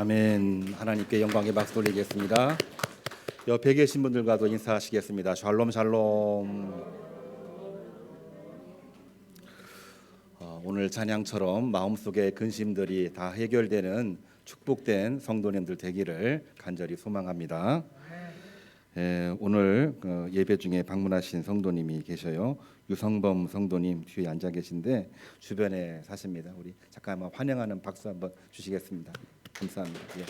아멘. 하나님께 영광의 박수 돌리겠습니다. 옆에 계신 분들과도 인사하시겠습니다. 샬롬 샬롬. 오늘 찬양처럼 마음속의 근심들이 다 해결되는 축복된 성도님들 되기를 간절히 소망합니다. 오늘 예배 중에 방문하신 성도님이 계셔요. 유성범 성도님 뒤에 앉아 계신데 주변에 사십니다. 우리 잠깐만 환영하는 박수 한번 주시겠습니다. 감사합니다. 예.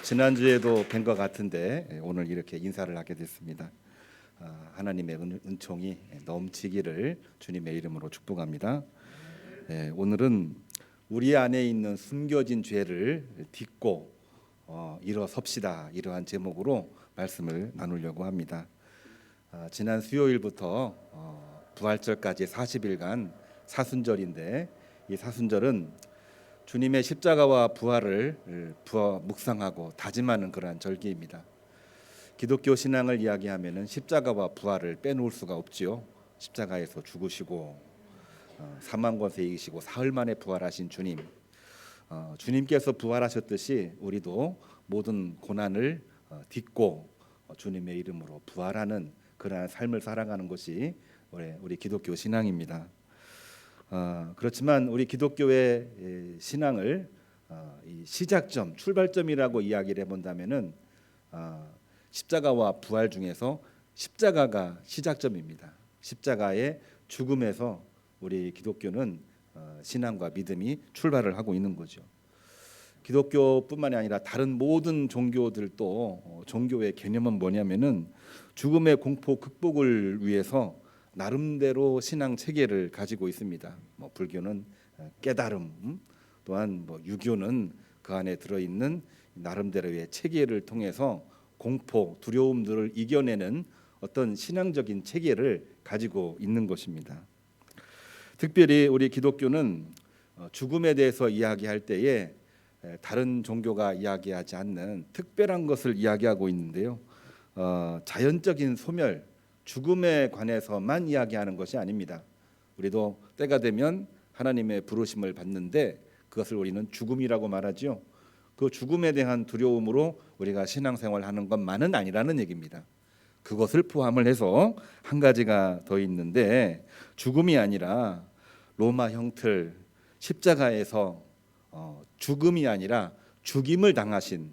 지난주에도 뵌 것 같은데 오늘 이렇게 인사를 하게 됐습니다. 하나님의 은총이 넘치기를 주님의 이름으로 축복합니다. 오늘은 우리 안에 있는 숨겨진 죄를 딛고 일어섭시다, 이러한 제목으로 말씀을 나누려고 합니다. 지난 수요일부터 부활절까지 40일간 사순절인데, 이 사순절은 주님의 십자가와 부활을 묵상하고 다짐하는 그러한 절기입니다. 기독교 신앙을 이야기하면은 십자가와 부활을 빼놓을 수가 없지요. 십자가에서 죽으시고 사망 권세 이기시고 사흘 만에 부활하신 주님, 주님께서 부활하셨듯이 우리도 모든 고난을 딛고 주님의 이름으로 부활하는 그러한 삶을 살아가는 것이 우리 기독교 신앙입니다. 그렇지만 우리 기독교의 신앙을 이 시작점, 출발점이라고 이야기를 해본다면은 십자가와 부활 중에서 십자가가 시작점입니다. 십자가의 죽음에서 우리 기독교는 신앙과 믿음이 출발을 하고 있는 거죠. 기독교뿐만이 아니라 다른 모든 종교들도 종교의 개념은 뭐냐면은 죽음의 공포 극복을 위해서 나름대로 신앙 체계를 가지고 있습니다. 불교는 깨달음, 또한 유교는 그 안에 들어있는 나름대로의 체계를 통해서 공포, 두려움들을 이겨내는 어떤 신앙적인 체계를 가지고 있는 것입니다. 특별히 우리 기독교는 죽음에 대해서 이야기할 때에 다른 종교가 이야기하지 않는 특별한 것을 이야기하고 있는데요. 자연적인 소멸, 죽음에 관해서만 이야기하는 것이 아닙니다. 우리도 때가 되면 하나님의 부르심을 받는데 그것을 우리는 죽음이라고 말하죠. 그 죽음에 대한 두려움으로 우리가 신앙생활하는 것만은 아니라는 얘기입니다. 그것을 포함을 해서 한 가지가 더 있는데, 죽음이 아니라 로마 형틀 십자가에서 죽음이 아니라 죽임을 당하신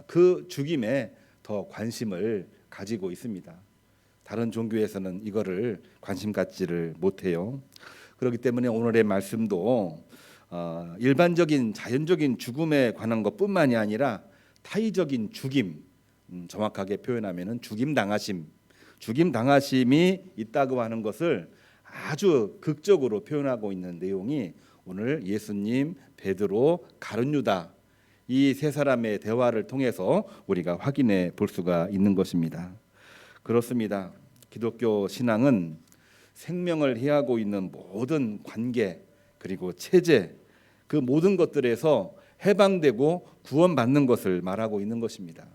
그 죽임에 더 관심을 가지고 있습니다. 다른 종교에서는 이거를 관심 갖지를 못해요. 그렇기 때문에 오늘의 말씀도 일반적인 자연적인 죽음에 관한 것뿐만이 아니라 타의적인 죽임, 정확하게 표현하면은 죽임 당하심이 있다고 하는 것을 아주 극적으로 표현하고 있는 내용이 오늘 예수님, 베드로, 가룟 유다 이 세 사람의 대화를 통해서 우리가 확인해 볼 수가 있는 것입니다. 그렇습니다. 기독교 신앙은 생명을 해하고 있는 모든 관계 그리고 체제, 그 모든 것들에서 해방되고 구원받는 것을 말하고 있는 것입니다.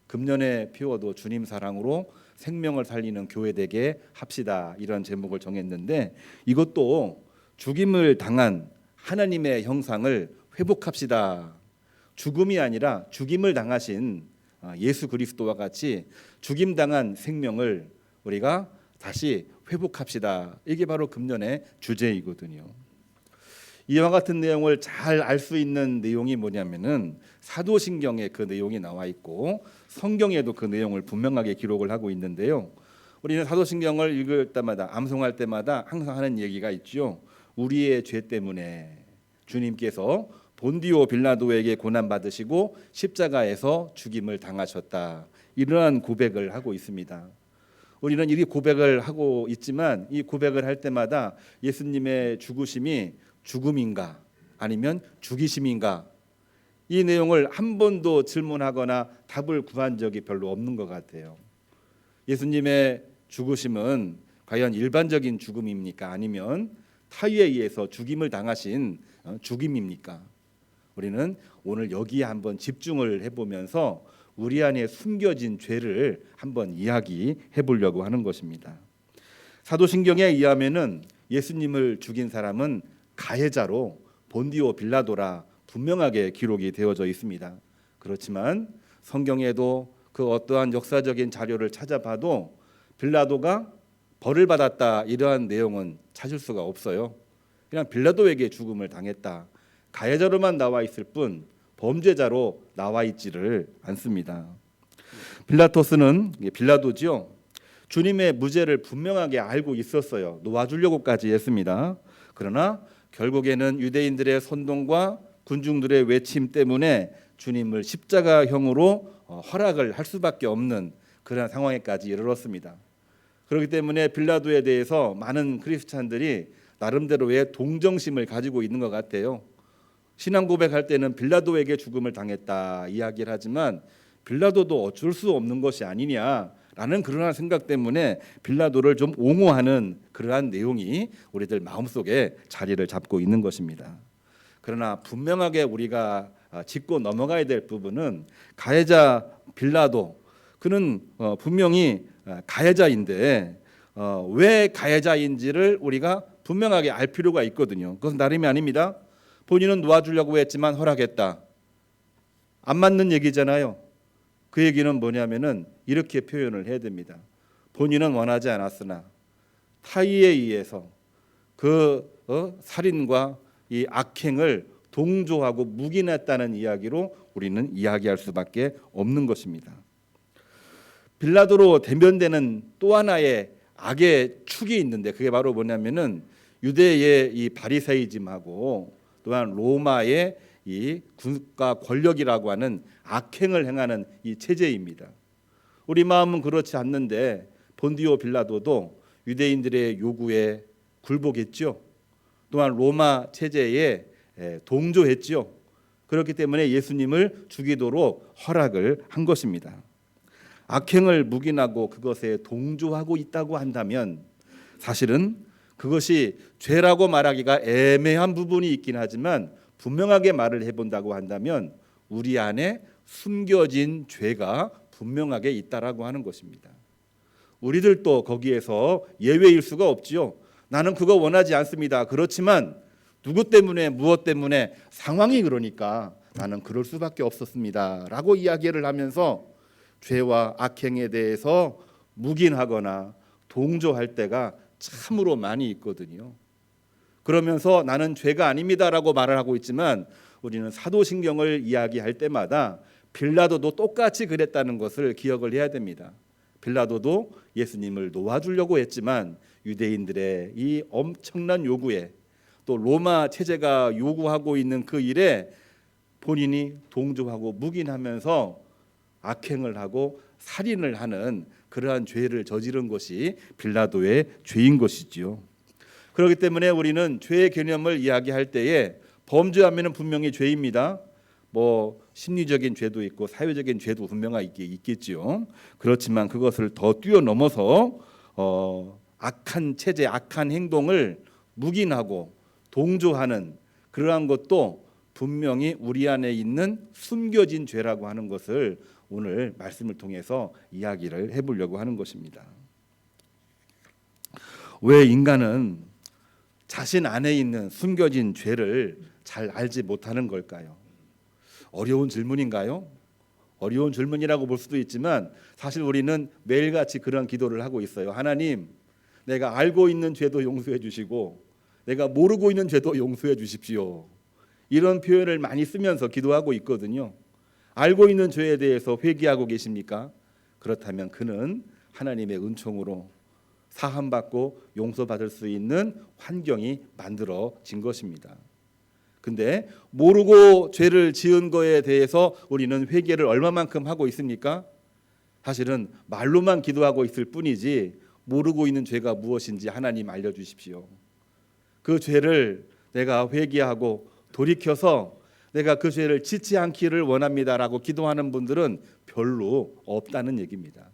금년에 피워도 주님 사랑으로 생명을 살리는 교회 되게 합시다, 이런 제목을 정했는데, 이것도 죽임을 당한 하나님의 형상을 회복합시다. 죽음이 아니라 죽임을 당하신 예수 그리스도와 같이 죽임당한 생명을 우리가 다시 회복합시다. 이게 바로 금년의 주제이거든요. 이와 같은 내용을 잘 알 수 있는 내용이 뭐냐면은 사도신경에 그 내용이 나와 있고 성경에도 그 내용을 분명하게 기록을 하고 있는데요. 우리는 사도신경을 읽을 때마다, 암송할 때마다 항상 하는 얘기가 있죠. 우리의 죄 때문에 주님께서 본디오 빌라도에게 고난 받으시고 십자가에서 죽임을 당하셨다, 이러한 고백을 하고 있습니다. 우리는 이 고백을 하고 있지만 이 고백을 할 때마다 예수님의 죽으심이 죽음인가 아니면 죽이심인가, 이 내용을 한 번도 질문하거나 답을 구한 적이 별로 없는 것 같아요. 예수님의 죽으심은 과연 일반적인 죽음입니까? 아니면 타의에 의해서 죽임을 당하신 죽임입니까? 우리는 오늘 여기에 한번 집중을 해보면서 우리 안에 숨겨진 죄를 한번 이야기해 보려고 하는 것입니다. 사도신경에 의하면은 예수님을 죽인 사람은 가해자로 본디오 빌라도라 분명하게 기록이 되어져 있습니다. 그렇지만 성경에도 그 어떠한 역사적인 자료를 찾아봐도 빌라도가 벌을 받았다 이러한 내용은 찾을 수가 없어요. 그냥 빌라도에게 죽음을 당했다, 가해자로만 나와 있을 뿐 범죄자로 나와 있지를 않습니다. 빌라도지요, 주님의 무죄를 분명하게 알고 있었어요. 놓아주려고까지 했습니다. 그러나 결국에는 유대인들의 선동과 군중들의 외침 때문에 주님을 십자가형으로 허락을 할 수밖에 없는 그런 상황에까지 이르렀습니다. 그렇기 때문에 빌라도에 대해서 많은 크리스찬들이 나름대로의 동정심을 가지고 있는 것 같아요. 신앙 고백할 때는 빌라도에게 죽음을 당했다 이야기를 하지만 빌라도도 어쩔 수 없는 것이 아니냐라는 그러한 생각 때문에 빌라도를 좀 옹호하는 그러한 내용이 우리들 마음속에 자리를 잡고 있는 것입니다. 그러나 분명하게 우리가 짚고 넘어가야 될 부분은 가해자 빌라도, 그는 분명히 가해자인데 왜 가해자인지를 우리가 분명하게 알 필요가 있거든요. 그것은 다름이 아닙니다. 본인은 놓아주려고 했지만 허락했다. 안 맞는 얘기잖아요. 그 얘기는 뭐냐면은 이렇게 표현을 해야 됩니다. 본인은 원하지 않았으나 타의에 의해서 그 살인과 이 악행을 동조하고 묵인했다는 이야기로 우리는 이야기할 수밖에 없는 것입니다. 빌라도로 대변되는 또 하나의 악의 축이 있는데 그게 바로 뭐냐면은 유대의 이 바리새이즘하고 또한 로마의 이 군과 권력이라고 하는 악행을 행하는 이 체제입니다. 우리 마음은 그렇지 않는데 본디오 빌라도도 유대인들의 요구에 굴복했죠. 또한 로마 체제에 동조했죠. 그렇기 때문에 예수님을 죽이도록 허락을 한 것입니다. 악행을 묵인하고 그것에 동조하고 있다고 한다면 사실은 그것이 죄라고 말하기가 애매한 부분이 있긴 하지만 분명하게 말을 해본다고 한다면 우리 안에 숨겨진 죄가 분명하게 있다라고 하는 것입니다. 우리들도 거기에서 예외일 수가 없지요. 나는 그거 원하지 않습니다. 그렇지만 누구 때문에 무엇 때문에 상황이 그러니까 나는 그럴 수밖에 없었습니다 라고 이야기를 하면서 죄와 악행에 대해서 묵인하거나 동조할 때가 참으로 많이 있거든요. 그러면서 나는 죄가 아닙니다라고 말을 하고 있지만 우리는 사도신경을 이야기할 때마다 빌라도도 똑같이 그랬다는 것을 기억을 해야 됩니다. 빌라도도 예수님을 놓아주려고 했지만 유대인들의 이 엄청난 요구에 또 로마 체제가 요구하고 있는 그 일에 본인이 동조하고 묵인하면서 악행을 하고 살인을 하는 그러한 죄를 저지른 것이 빌라도의 죄인 것이지요. 그렇기 때문에 우리는 죄의 개념을 이야기할 때에 범죄하면은 분명히 죄입니다. 뭐 심리적인 죄도 있고 사회적인 죄도 분명하게 있겠지요. 그렇지만 그것을 더 뛰어넘어서 악한 체제, 악한 행동을 묵인하고 동조하는 그러한 것도 분명히 우리 안에 있는 숨겨진 죄라고 하는 것을 오늘 말씀을 통해서 이야기를 해보려고 하는 것입니다. 왜 인간은 자신 안에 있는 숨겨진 죄를 잘 알지 못하는 걸까요? 어려운 질문인가요? 어려운 질문이라고 볼 수도 있지만 사실 우리는 매일같이 그런 기도를 하고 있어요. 하나님, 내가 알고 있는 죄도 용서해 주시고 내가 모르고 있는 죄도 용서해 주십시오. 이런 표현을 많이 쓰면서 기도하고 있거든요. 알고 있는 죄에 대해서 회개하고 계십니까? 그렇다면 그는 하나님의 은총으로 사함받고 용서받을 수 있는 환경이 만들어진 것입니다. 근데 모르고 죄를 지은 거에 대해서 우리는 회개를 얼마만큼 하고 있습니까? 사실은 말로만 기도하고 있을 뿐이지 모르고 있는 죄가 무엇인지 하나님 알려주십시오. 그 죄를 내가 회개하고 돌이켜서 내가 그 죄를 짓지 않기를 원합니다라고 기도하는 분들은 별로 없다는 얘기입니다.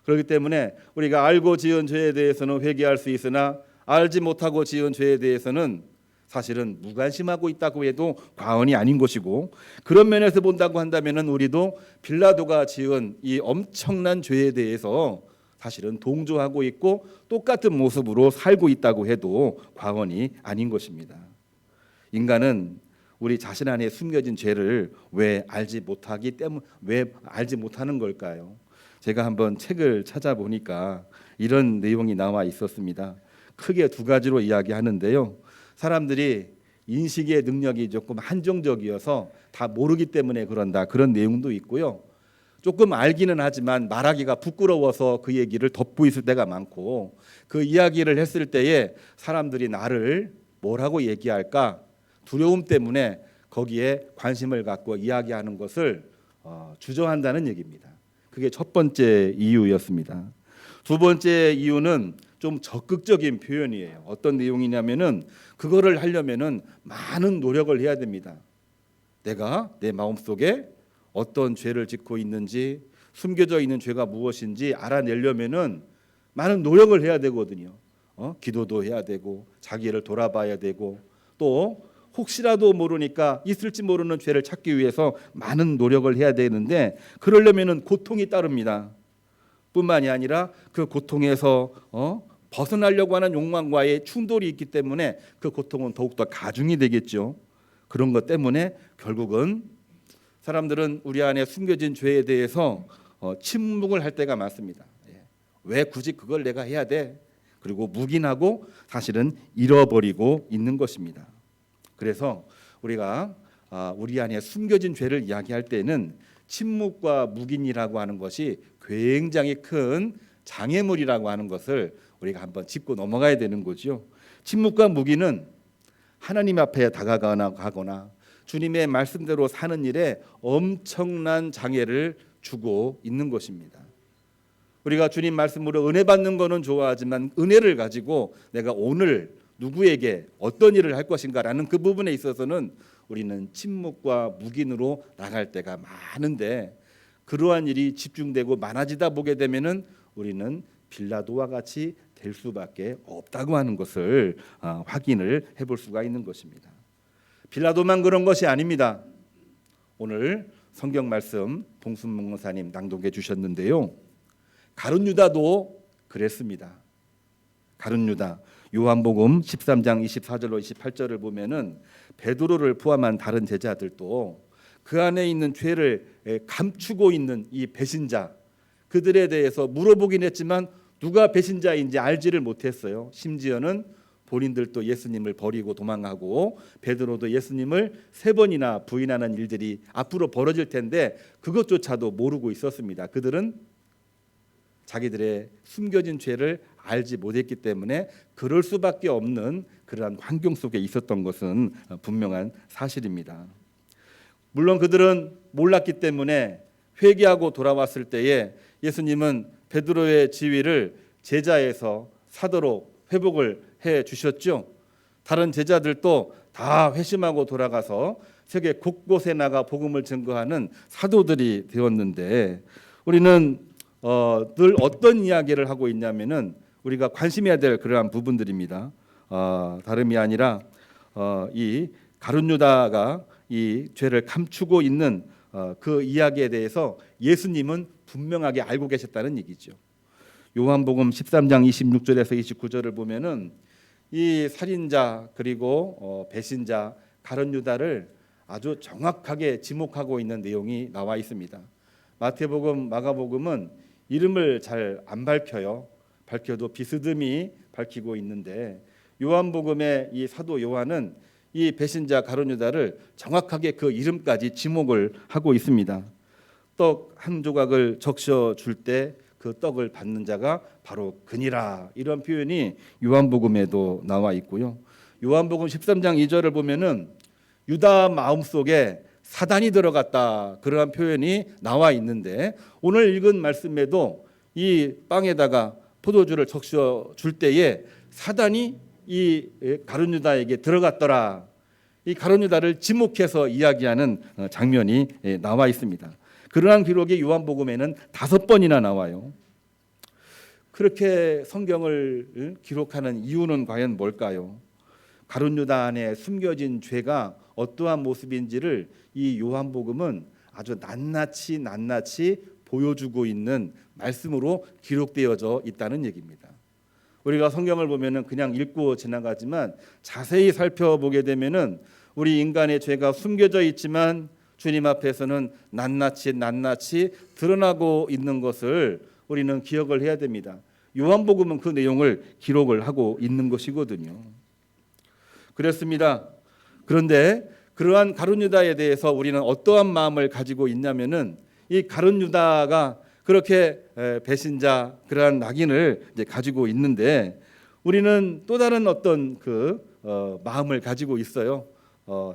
그렇기 때문에 우리가 알고 지은 죄에 대해서는 회개할 수 있으나 알지 못하고 지은 죄에 대해서는 사실은 무관심하고 있다고 해도 과언이 아닌 것이고, 그런 면에서 본다고 한다면 우리도 빌라도가 지은 이 엄청난 죄에 대해서 사실은 동조하고 있고 똑같은 모습으로 살고 있다고 해도 과언이 아닌 것입니다. 인간은 우리 자신 안에 숨겨진 죄를 왜 알지 못하는 걸까요? 제가 한번 책을 찾아보니까 이런 내용이 나와 있었습니다. 크게 두 가지로 이야기하는데요. 사람들이 인식의 능력이 조금 한정적이어서 다 모르기 때문에 그런다, 그런 내용도 있고요. 조금 알기는 하지만 말하기가 부끄러워서 그 얘기를 덮고 있을 때가 많고, 그 이야기를 했을 때에 사람들이 나를 뭐라고 얘기할까 두려움 때문에 거기에 관심을 갖고 이야기하는 것을 주저한다는 얘기입니다. 그게 첫 번째 이유였습니다. 두 번째 이유는 좀 적극적인 표현이에요. 어떤 내용이냐면은 그거를 하려면은 많은 노력을 해야 됩니다. 내가 내 마음속에 어떤 죄를 짓고 있는지, 숨겨져 있는 죄가 무엇인지 알아내려면은 많은 노력을 해야 되거든요. 기도도 해야 되고 자기를 돌아봐야 되고, 또 혹시라도 모르니까 있을지 모르는 죄를 찾기 위해서 많은 노력을 해야 되는데, 그러려면은 고통이 따릅니다. 뿐만이 아니라 그 고통에서 벗어나려고 하는 욕망과의 충돌이 있기 때문에 그 고통은 더욱더 가중이 되겠죠. 그런 것 때문에 결국은 사람들은 우리 안에 숨겨진 죄에 대해서 침묵을 할 때가 많습니다. 왜 굳이 그걸 내가 해야 돼? 그리고 묵인하고 사실은 잃어버리고 있는 것입니다. 그래서 우리가 우리 안에 숨겨진 죄를 이야기할 때는 침묵과 묵인이라고 하는 것이 굉장히 큰 장애물이라고 하는 것을 우리가 한번 짚고 넘어가야 되는 거죠. 침묵과 묵인은 하나님 앞에 다가가거나 주님의 말씀대로 사는 일에 엄청난 장애를 주고 있는 것입니다. 우리가 주님 말씀으로 은혜 받는 거는 좋아하지만 은혜를 가지고 내가 오늘 누구에게 어떤 일을 할 것인가라는 그 부분에 있어서는 우리는 침묵과 묵인으로 나갈 때가 많은데, 그러한 일이 집중되고 많아지다 보게 되면은 우리는 빌라도와 같이 될 수밖에 없다고 하는 것을 확인을 해볼 수가 있는 것입니다. 빌라도만 그런 것이 아닙니다. 오늘 성경 말씀 봉순 목사님 낭독해 주셨는데요. 가룟 유다도 그랬습니다. 가룟 유다, 요한복음 13장 24절로 28절을 보면은 베드로를 포함한 다른 제자들도 그 안에 있는 죄를 감추고 있는 이 배신자, 그들에 대해서 물어보긴 했지만 누가 배신자인지 알지를 못했어요. 심지어는 본인들도 예수님을 버리고 도망가고 베드로도 예수님을 3번이나 부인하는 일들이 앞으로 벌어질 텐데 그것조차도 모르고 있었습니다. 그들은 자기들의 숨겨진 죄를 알지 못했기 때문에 그럴 수밖에 없는 그러한 환경 속에 있었던 것은 분명한 사실입니다. 물론 그들은 몰랐기 때문에 회개하고 돌아왔을 때에 예수님은 베드로의 지위를 제자에서 사도로 회복을 해 주셨죠. 다른 제자들도 다 회심하고 돌아가서 세계 곳곳에 나가 복음을 증거하는 사도들이 되었는데, 우리는 늘 어떤 이야기를 하고 있냐면은 우리가 관심해야 될 그러한 부분들입니다. 다름이 아니라 이 가룟 유다가 이 죄를 감추고 있는 그 이야기에 대해서 예수님은 분명하게 알고 계셨다는 얘기죠. 요한복음 13장 26절에서 29절을 보면은 이 살인자 그리고 배신자 가룟 유다를 아주 정확하게 지목하고 있는 내용이 나와 있습니다. 마태복음, 마가복음은 이름을 잘 안 밝혀요. 밝혀도 비스듬히 밝히고 있는데, 요한복음의 이 사도 요한은 이 배신자 가룟 유다를 정확하게 그 이름까지 지목을 하고 있습니다. 떡 한 조각을 적셔 줄 때 그 떡을 받는 자가 바로 그니라, 이런 표현이 요한복음에도 나와 있고요. 요한복음 13장 2절을 보면은 유다 마음속에 사단이 들어갔다, 그러한 표현이 나와 있는데, 오늘 읽은 말씀에도 이 빵에다가 포도주를 적셔 줄 때에 사단이 이 가룟 유다에게 들어갔더라, 이 가룟 유다를 지목해서 이야기하는 장면이 나와 있습니다. 그러한 기록이 요한복음에는 5번이나 나와요. 그렇게 성경을 기록하는 이유는 과연 뭘까요? 가룟 유다 안에 숨겨진 죄가 어떠한 모습인지를 이 요한복음은 아주 낱낱이 보여주고 있는 말씀으로 기록되어져 있다는 얘기입니다. 우리가 성경을 보면은 그냥 읽고 지나가지만 자세히 살펴보게 되면은 우리 인간의 죄가 숨겨져 있지만 주님 앞에서는 낱낱이 드러나고 있는 것을 우리는 기억을 해야 됩니다. 요한복음은 그 내용을 기록을 하고 있는 것이거든요. 그렇습니다. 그런데 그러한 가룟 유다에 대해서 우리는 어떠한 마음을 가지고 있냐면은 이 가룟 유다가 그렇게 배신자 그러한 낙인을 이제 가지고 있는데 우리는 또 다른 어떤 마음을 가지고 있어요.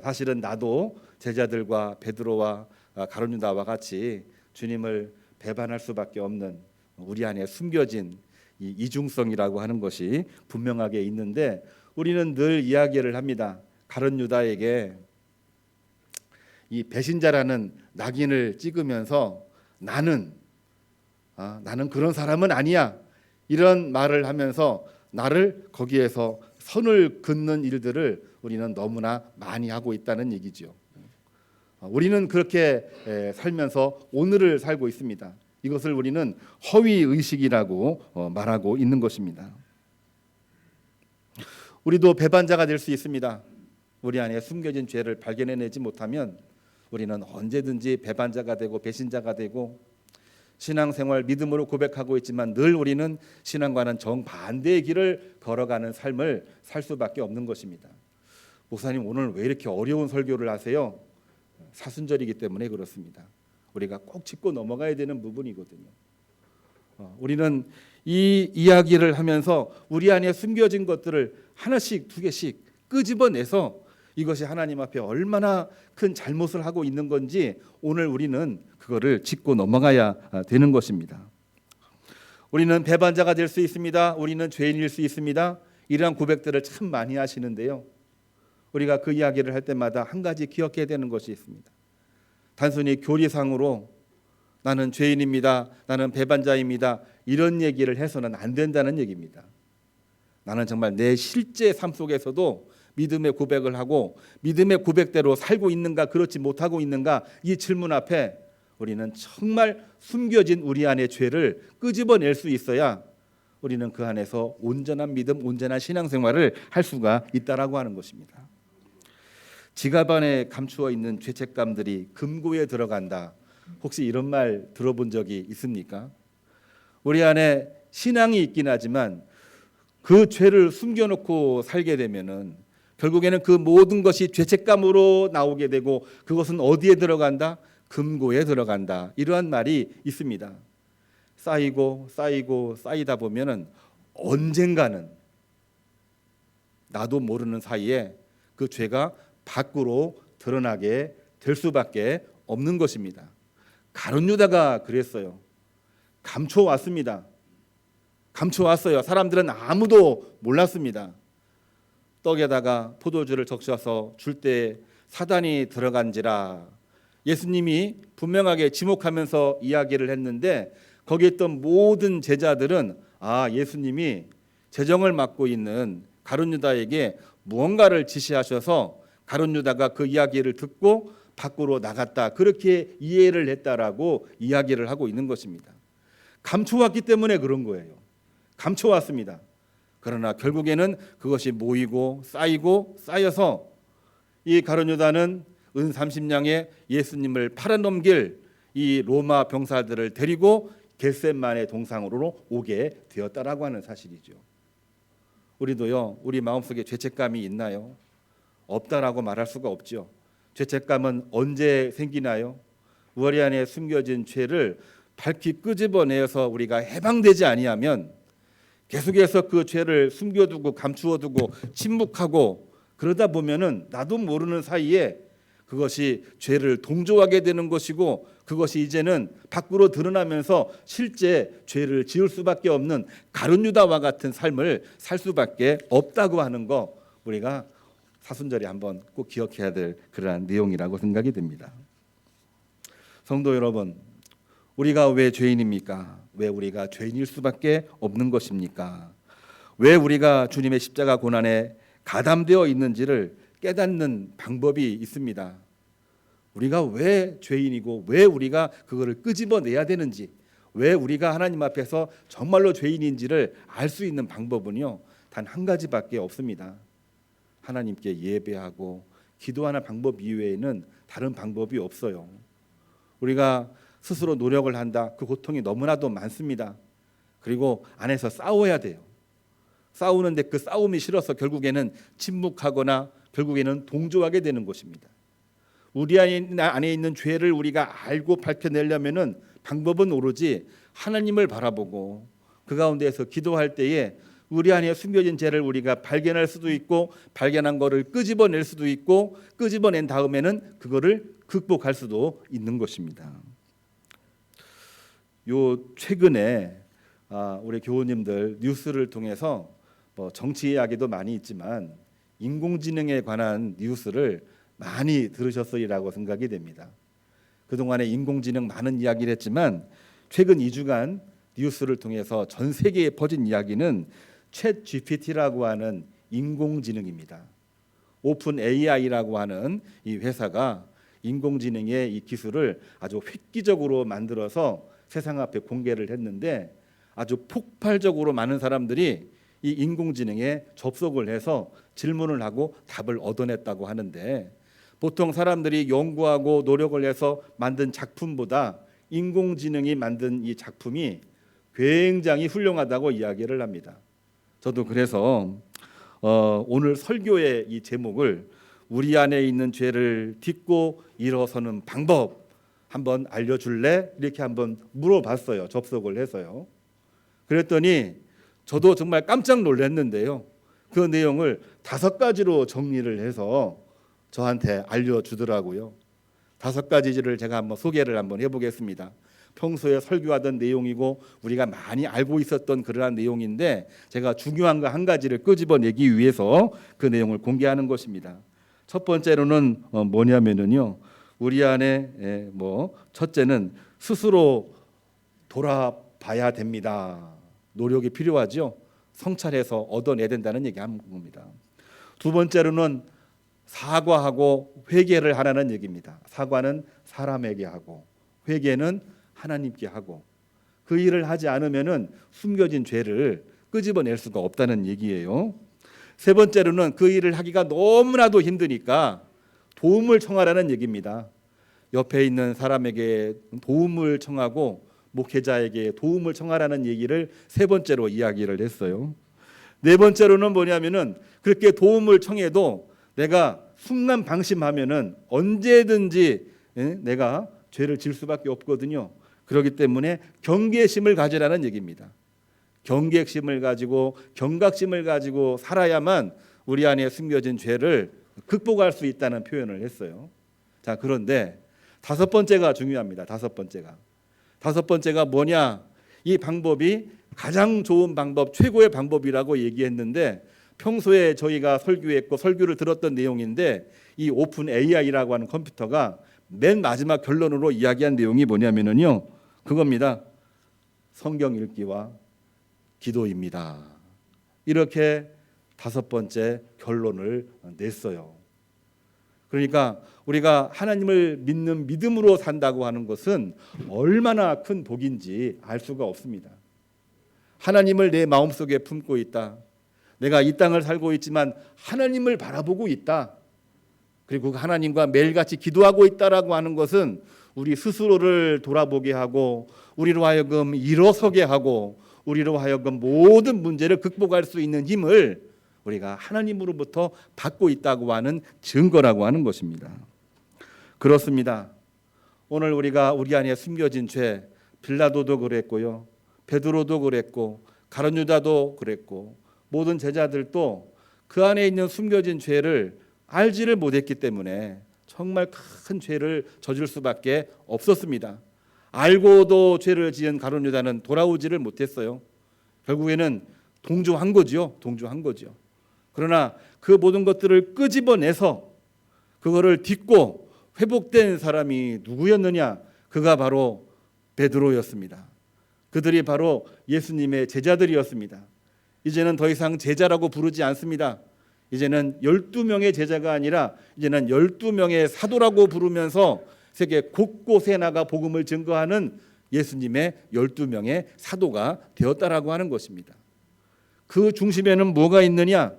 사실은 나도 제자들과 베드로와 가룟 유다와 같이 주님을 배반할 수밖에 없는 우리 안에 숨겨진 이 이중성이라고 하는 것이 분명하게 있는데 우리는 늘 이야기를 합니다. 가룟 유다에게 이 배신자라는 낙인을 찍으면서 나는 그런 사람은 아니야 이런 말을 하면서 나를 거기에서 선을 긋는 일들을 우리는 너무나 많이 하고 있다는 얘기죠. 우리는 그렇게 살면서 오늘을 살고 있습니다. 이것을 우리는 허위 의식이라고 말하고 있는 것입니다. 우리도 배반자가 될 수 있습니다. 우리 안에 숨겨진 죄를 발견해내지 못하면 우리는 언제든지 배반자가 되고 배신자가 되고 신앙생활 믿음으로 고백하고 있지만 늘 우리는 신앙과는 정반대의 길을 걸어가는 삶을 살 수밖에 없는 것입니다. 목사님 오늘 왜 이렇게 어려운 설교를 하세요? 사순절이기 때문에 그렇습니다. 우리가 꼭 짚고 넘어가야 되는 부분이거든요. 우리는 이 이야기를 하면서 우리 안에 숨겨진 것들을 하나씩 두 개씩 끄집어내서 이것이 하나님 앞에 얼마나 큰 잘못을 하고 있는 건지 오늘 우리는 그거를 짚고 넘어가야 되는 것입니다. 우리는 배반자가 될 수 있습니다. 우리는 죄인일 수 있습니다. 이러한 고백들을 참 많이 하시는데요. 우리가 그 이야기를 할 때마다 한 가지 기억해야 되는 것이 있습니다. 단순히 교리상으로 나는 죄인입니다. 나는 배반자입니다. 이런 얘기를 해서는 안 된다는 얘기입니다. 나는 정말 내 실제 삶 속에서도 믿음의 고백을 하고 믿음의 고백대로 살고 있는가 그렇지 못하고 있는가 이 질문 앞에 우리는 정말 숨겨진 우리 안의 죄를 끄집어낼 수 있어야 우리는 그 안에서 온전한 믿음, 온전한 신앙생활을 할 수가 있다라고 하는 것입니다. 지갑 안에 감추어 있는 죄책감들이 금고에 들어간다. 혹시 이런 말 들어본 적이 있습니까? 우리 안에 신앙이 있긴 하지만 그 죄를 숨겨놓고 살게 되면은 결국에는 그 모든 것이 죄책감으로 나오게 되고 그것은 어디에 들어간다? 금고에 들어간다. 이러한 말이 있습니다. 쌓이다 보면은 언젠가는 나도 모르는 사이에 그 죄가 밖으로 드러나게 될 수밖에 없는 것입니다. 가룟 유다가 그랬어요. 감춰왔습니다. 감춰왔어요. 사람들은 아무도 몰랐습니다. 떡에다가 포도주를 적셔서 줄 때 사단이 들어간지라 예수님이 분명하게 지목하면서 이야기를 했는데 거기에 있던 모든 제자들은 예수님이 재정을 맡고 있는 가룟 유다에게 무언가를 지시하셔서 가룟 유다가 그 이야기를 듣고 밖으로 나갔다 그렇게 이해를 했다라고 이야기를 하고 있는 것입니다. 감춰왔기 때문에 그런 거예요. 감춰왔습니다. 그러나 결국에는 그것이 모이고 쌓여서 이 가룟 유다는 은 30냥에 예수님을 팔아넘길 이 로마 병사들을 데리고 겟세마네 동상으로 오게 되었다라고 하는 사실이죠. 우리도요, 우리 마음속에 죄책감이 있나요? 없다라고 말할 수가 없죠. 죄책감은 언제 생기나요? 우리 안에 숨겨진 죄를 밝히 끄집어내서 우리가 해방되지 아니하면 계속해서 그 죄를 숨겨두고 감추어두고 침묵하고 그러다 보면은 나도 모르는 사이에 그것이 죄를 동조하게 되는 것이고 그것이 이제는 밖으로 드러나면서 실제 죄를 지을 수밖에 없는 가룟 유다와 같은 삶을 살 수밖에 없다고 하는 거 우리가 사순절에 한번 꼭 기억해야 될 그러한 내용이라고 생각이 됩니다. 성도 여러분, 우리가 왜 죄인입니까? 왜 우리가 죄인일 수밖에 없는 것입니까? 왜 우리가 주님의 십자가 고난에 가담되어 있는지를 깨닫는 방법이 있습니다. 우리가 왜 죄인이고 왜 우리가 그거를 끄집어내야 되는지, 왜 우리가 하나님 앞에서 정말로 죄인인지를 알 수 있는 방법은요, 단 한 가지밖에 없습니다. 하나님께 예배하고 기도하는 방법 이외에는 다른 방법이 없어요. 우리가 스스로 노력을 한다. 그 고통이 너무나도 많습니다. 그리고 안에서 싸워야 돼요. 싸우는데 그 싸움이 싫어서 결국에는 침묵하거나 결국에는 동조하게 되는 것입니다. 우리 안에 있는 죄를 우리가 알고 밝혀내려면은 방법은 오로지 하나님을 바라보고 그 가운데에서 기도할 때에 우리 안에 숨겨진 죄를 우리가 발견할 수도 있고 발견한 거를 끄집어낼 수도 있고 끄집어낸 다음에는 그거를 극복할 수도 있는 것입니다. 요 최근에 우리 교우님들 뉴스를 통해서 정치 이야기도 많이 있지만 인공지능에 관한 뉴스를 많이 들으셨으리라고 생각이 됩니다. 그동안에 인공지능 많은 이야기를 했지만 최근 2주간 뉴스를 통해서 전 세계에 퍼진 이야기는 챗 GPT라고 하는 인공지능입니다. 오픈 AI라고 하는 이 회사가 인공지능의 이 기술을 아주 획기적으로 만들어서 세상 앞에 공개를 했는데 아주 폭발적으로 많은 사람들이 이 인공지능에 접속을 해서 질문을 하고 답을 얻어냈다고 하는데 보통 사람들이 연구하고 노력을 해서 만든 작품보다 인공지능이 만든 이 작품이 굉장히 훌륭하다고 이야기를 합니다. 저도 그래서 오늘 설교의 이 제목을 우리 안에 있는 죄를 딛고 일어서는 방법 한번 알려줄래? 이렇게 한번 물어봤어요. 접속을 해서요. 그랬더니 저도 정말 깜짝 놀랐는데요. 그 내용을 5가지로 정리를 해서 저한테 알려주더라고요. 5가지를 제가 한번 소개를 한번 해보겠습니다. 평소에 설교하던 내용이고 우리가 많이 알고 있었던 그러한 내용인데 제가 중요한 거 한 가지를 끄집어내기 위해서 그 내용을 공개하는 것입니다. 첫 번째로는 뭐냐면은요. 우리 안에 첫째는 스스로 돌아봐야 됩니다. 노력이 필요하죠. 성찰해서 얻어내야 된다는 얘기하는 겁니다. 두 번째로는 사과하고 회개를 하라는 얘기입니다. 사과는 사람에게 하고 회개는 하나님께 하고 그 일을 하지 않으면은 숨겨진 죄를 끄집어낼 수가 없다는 얘기예요. 세 번째로는 그 일을 하기가 너무나도 힘드니까 도움을 청하라는 얘기입니다. 옆에 있는 사람에게 도움을 청하고 목회자에게 도움을 청하라는 얘기를 세 번째로 이야기를 했어요. 네 번째로는 뭐냐면은 그렇게 도움을 청해도 내가 순간방심하면은 언제든지 내가 죄를 질 수밖에 없거든요. 그렇기 때문에 경계심을 가지라는 얘기입니다. 경계심을 가지고 경각심을 가지고 살아야만 우리 안에 숨겨진 죄를 극복할 수 있다는 표현을 했어요. 자, 그런데 5번째가 중요합니다. 5번째가 뭐냐? 이 방법이 가장 좋은 방법, 최고의 방법이라고 얘기했는데 평소에 저희가 설교했고 설교를 들었던 내용인데 이 오픈 AI라고 하는 컴퓨터가 맨 마지막 결론으로 이야기한 내용이 뭐냐면요. 그겁니다. 성경 읽기와 기도입니다. 이렇게 5번째 결론을 냈어요. 그러니까 우리가 하나님을 믿는 믿음으로 산다고 하는 것은 얼마나 큰 복인지 알 수가 없습니다. 하나님을 내 마음속에 품고 있다. 내가 이 땅을 살고 있지만 하나님을 바라보고 있다. 그리고 하나님과 매일같이 기도하고 있다라고 하는 것은 우리 스스로를 돌아보게 하고 우리로 하여금 일어서게 하고 우리로 하여금 모든 문제를 극복할 수 있는 힘을 우리가 하나님으로부터 받고 있다고 하는 증거라고 하는 것입니다. 그렇습니다. 오늘 우리가 우리 안에 숨겨진 죄, 빌라도도 그랬고요, 베드로도 그랬고, 가룟 유다도 그랬고, 모든 제자들도 그 안에 있는 숨겨진 죄를 알지를 못했기 때문에 정말 큰 죄를 저질 수밖에 없었습니다. 알고도 죄를 지은 가룟 유다는 돌아오지를 못했어요. 결국에는 동조한 거죠. 그러나 그 모든 것들을 끄집어내서 그거를 딛고 회복된 사람이 누구였느냐? 그가 바로 베드로였습니다. 그들이 바로 예수님의 제자들이었습니다. 이제는 더 이상 제자라고 부르지 않습니다. 이제는 12명의 제자가 아니라 이제는 12명의 사도라고 부르면서 세계 곳곳에 나가 복음을 증거하는 예수님의 12명의 사도가 되었다라고 하는 것입니다. 그 중심에는 뭐가 있느냐?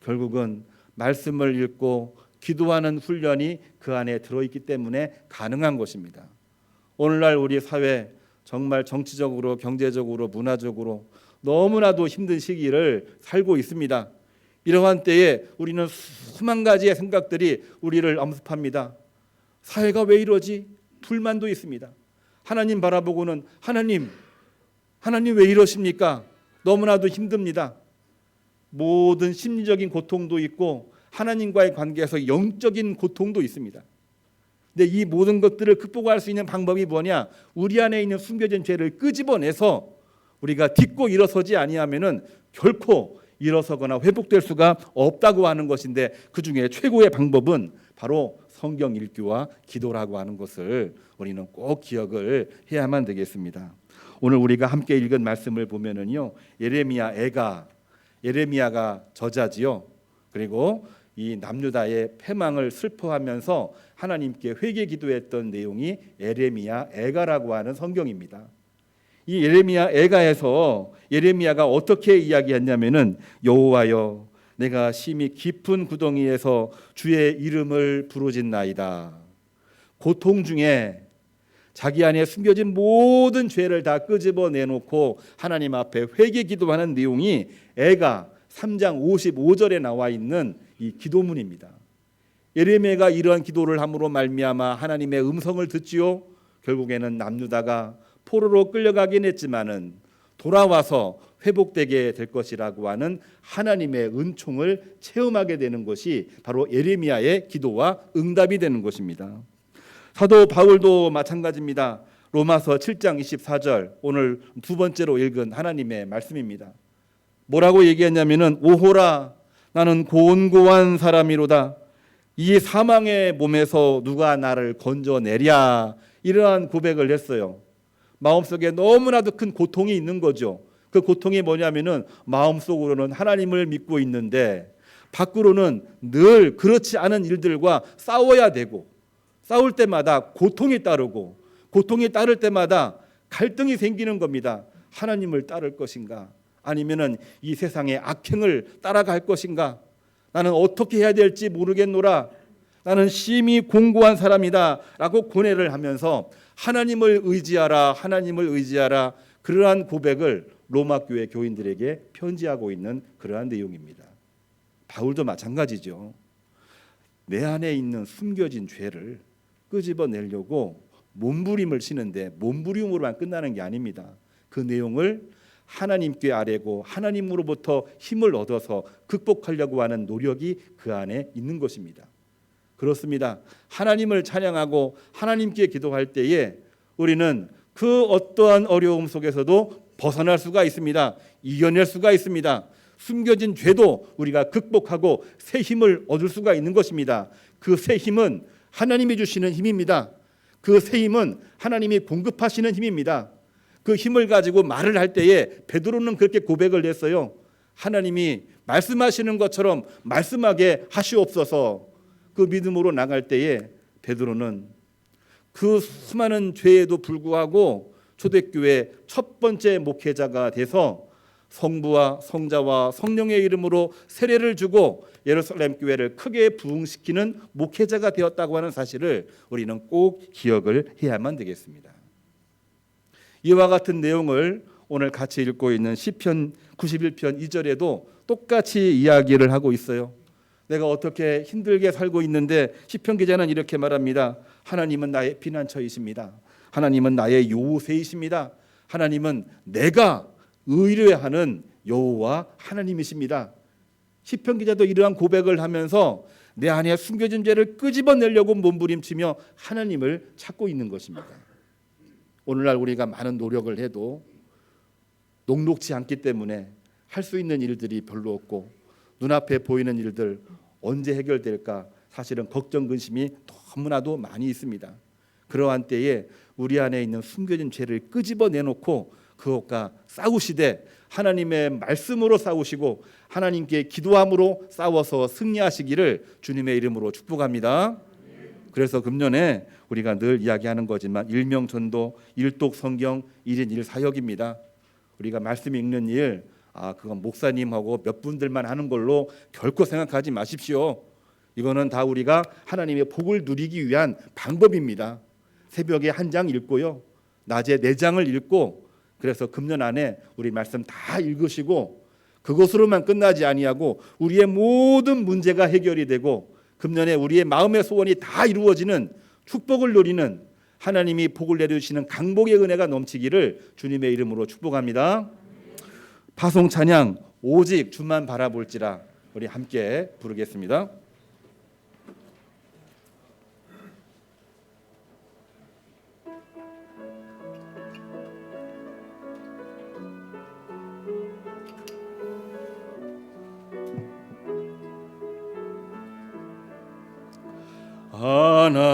결국은 말씀을 읽고 기도하는 훈련이 그 안에 들어있기 때문에 가능한 것입니다. 오늘날 우리 사회 정말 정치적으로, 경제적으로, 문화적으로 너무나도 힘든 시기를 살고 있습니다. 이러한 때에 우리는 수만 가지의 생각들이 우리를 엄습합니다. 사회가 왜 이러지? 불만도 있습니다. 하나님 바라보고는 하나님 왜 이러십니까? 너무나도 힘듭니다. 모든 심리적인 고통도 있고 하나님과의 관계에서 영적인 고통도 있습니다. 근데 이 모든 것들을 극복할 수 있는 방법이 뭐냐? 우리 안에 있는 숨겨진 죄를 끄집어내서 우리가 딛고 일어서지 아니하면은 결코 일어서거나 회복될 수가 없다고 하는 것인데, 그 중에 최고의 방법은 바로 성경 읽기와 기도라고 하는 것을 우리는 꼭 기억을 해야만 되겠습니다. 오늘 우리가 함께 읽은 말씀을 보면은요, 예레미야가 저자지요. 그리고 이 남유다의 패망을 슬퍼하면서 하나님께 회개 기도했던 내용이 예레미야 애가라고 하는 성경입니다. 이 예레미야 애가에서 예레미야가 어떻게 이야기했냐면은, 여호와여, 내가 심히 깊은 구덩이에서 주의 이름을 부르짖나이다. 고통 중에 자기 안에 숨겨진 모든 죄를 다 끄집어 내놓고 하나님 앞에 회개 기도하는 내용이 애가 3장 55절에 나와 있는 이 기도문입니다. 예레미야가 이러한 기도를 함으로 말미암아 하나님의 음성을 듣지요. 결국에는 남유다가 포로로 끌려가긴 했지만은 돌아와서 회복되게 될 것이라고 하는 하나님의 은총을 체험하게 되는 것이 바로 예레미야의 기도와 응답이 되는 것입니다. 사도 바울도 마찬가지입니다. 로마서 7장 24절, 오늘 두 번째로 읽은 하나님의 말씀입니다. 뭐라고 얘기했냐면은, 오호라, 나는 곤고한 사람이로다. 이 사망의 몸에서 누가 나를 건져내랴. 이러한 고백을 했어요. 마음속에 너무나도 큰 고통이 있는 거죠. 그 고통이 뭐냐면은, 마음속으로는 하나님을 믿고 있는데 밖으로는 늘 그렇지 않은 일들과 싸워야 되고, 싸울 때마다 고통이 따르고, 고통이 따를 때마다 갈등이 생기는 겁니다. 하나님을 따를 것인가, 아니면은 이 세상의 악행을 따라갈 것인가, 나는 어떻게 해야 될지 모르겠노라, 나는 심히 공고한 사람이다 라고 고뇌를 하면서 하나님을 의지하라, 그러한 고백을 로마 교회 교인들에게 편지하고 있는 그러한 내용입니다. 바울도 마찬가지죠. 내 안에 있는 숨겨진 죄를 끄집어내려고 몸부림을 치는데 몸부림으로만 끝나는 게 아닙니다. 그 내용을 하나님께 아뢰고 하나님으로부터 힘을 얻어서 극복하려고 하는 노력이 그 안에 있는 것입니다. 그렇습니다. 하나님을 찬양하고 하나님께 기도할 때에 우리는 그 어떠한 어려움 속에서도 벗어날 수가 있습니다. 이겨낼 수가 있습니다. 숨겨진 죄도 우리가 극복하고 새 힘을 얻을 수가 있는 것입니다. 그 새 힘은 하나님이 주시는 힘입니다. 그 새 힘은 하나님이 공급하시는 힘입니다. 그 힘을 가지고 말을 할 때에 베드로는 그렇게 고백을 했어요. 하나님이 말씀하시는 것처럼 말씀하게 하시옵소서. 그 믿음으로 나갈 때에 베드로는 그 수많은 죄에도 불구하고 초대교회 첫 번째 목회자가 돼서 성부와 성자와 성령의 이름으로 세례를 주고 예루살렘 교회를 크게 부흥시키는 목회자가 되었다고 하는 사실을 우리는 꼭 기억을 해야만 되겠습니다. 이와 같은 내용을 오늘 같이 읽고 있는 시편 91편 2절에도 똑같이 이야기를 하고 있어요. 내가 어떻게 힘들게 살고 있는데 시편 기자는 이렇게 말합니다. 하나님은 나의 피난처이십니다. 하나님은 나의 요새이십니다. 하나님은 내가 의뢰하는 여호와 하나님이십니다. 시편 기자도 이러한 고백을 하면서 내 안에 숨겨진 죄를 끄집어내려고 몸부림치며 하나님을 찾고 있는 것입니다. 오늘날 우리가 많은 노력을 해도 녹록지 않기 때문에 할 수 있는 일들이 별로 없고 눈앞에 보이는 일들 언제 해결될까 사실은 걱정 근심이 너무나도 많이 있습니다. 그러한 때에 우리 안에 있는 숨겨진 죄를 끄집어내놓고 그것과 싸우시되 하나님의 말씀으로 싸우시고 하나님께 기도함으로 싸워서 승리하시기를 주님의 이름으로 축복합니다. 그래서 금년에 우리가 늘 이야기하는 거지만 일명전도, 일독 성경, 1인 1사역입니다. 우리가 말씀 읽는 일, 그건 목사님하고 몇 분들만 하는 걸로 결코 생각하지 마십시오. 이거는 다 우리가 하나님의 복을 누리기 위한 방법입니다. 새벽에 한 장 읽고요, 낮에 4장을 읽고, 그래서 금년 안에 우리 말씀 다 읽으시고, 그것으로만 끝나지 아니하고 우리의 모든 문제가 해결이 되고 금년에 우리의 마음의 소원이 다 이루어지는 축복을 누리는, 하나님이 복을 내려주시는 강복의 은혜가 넘치기를 주님의 이름으로 축복합니다. 파송 찬양 오직 주만 바라볼지라, 우리 함께 부르겠습니다. 하나님